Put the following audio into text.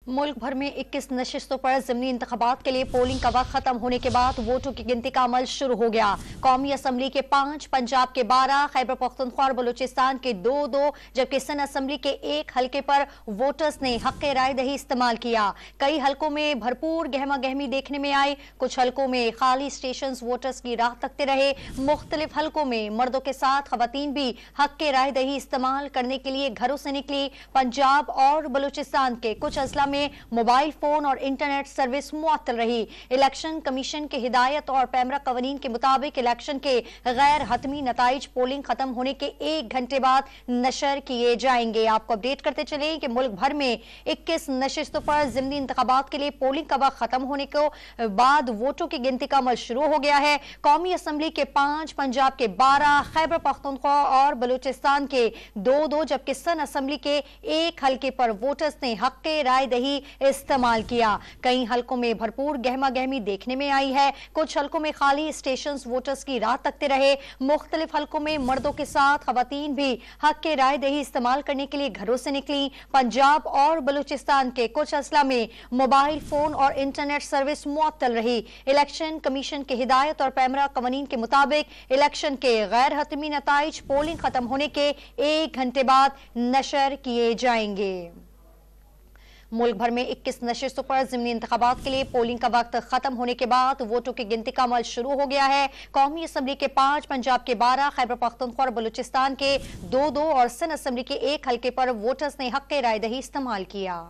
मुल्क भर में 21 नशिस्तों पर ज़िमनी इंतखाबात के लिए पोलिंग का वक्त खत्म होने के बाद वोटों की गिनती का अमल शुरू हो गया। कौमी असम्बली के 5, पंजाब के 12, खैबर पख्तूनख्वा और बलूचिस्तान के 2-2 जबकि सिंध असम्बली के एक हल्के पर वोटर्स ने हक़ राय दही इस्तेमाल किया। कई हल्कों में भरपूर गहमा गहमी देखने में आई। कुछ हल्कों में खाली स्टेशन वोटर्स की राह तकते रहे। मुख्तलिफ हल्कों में मर्दों के साथ खवातीन भी हक़ राय दही इस्तेमाल करने के लिए घरों से निकली। पंजाब और बलूचिस्तान के कुछ अजला में मोबाइल फोन और इंटरनेट सर्विस मुअत्तल रही। इलेक्शन कमीशन की हिदायत और पैमरा कवानीन के मुताबिक इलेक्शन के गैर हतमी नताइज पोलिंग खत्म होने के 1 घंटे बाद नशर किए जाएंगे। आपको अपडेट करते चले कि मुल्क भर में 21 नशिस्तों पर ज़िमनी इंतखाबात के लिए पोलिंग का वक्त खत्म होने के बाद वोटों की गिनती का अमल शुरू हो गया है। कौमी असम्बली के 5, पंजाब के 12, खैबर पख्तूनख्वा और बलूचिस्तान के 2-2 जबकि सिंध असम्बली के एक हल्के पर वोटर्स ने हक़ राय दही इस्तेमाल किया। कई हल्कों में भरपूर गहमा गहमी देखने में आई है। कुछ हल्कों में खाली स्टेशन वोटर्स की राह तकते रहे। मुख्तलिफ हल्कों में मर्दों के साथ खवातीन भी हक़ राय दही इस्तेमाल करने के लिए घरों से निकली। पंजाब और बलूचिस्तान के कुछ अजला में मोबाइल फोन और इंटरनेट सर्विस मुअत्तल रही। इलेक्शन कमीशन की हिदायत और पैमरा कवानीन के मुताबिक इलेक्शन के गैर हतमी नताइज पोलिंग खत्म होने के 1 घंटे बाद नशर किए जाएंगे। मुल्क भर में 21 नशिस्तों पर ज़िमनी इंतखाबात के लिए पोलिंग का वक्त खत्म होने के बाद वोटों की गिनती का अमल शुरू हो गया है। कौमी असम्बली के 5, पंजाब के 12, खैबर पख्तूनख्वा और बलूचिस्तान के 2-2 और सिंध असम्बली के एक हल्के पर वोटर्स ने हक़ राय दही इस्तेमाल किया।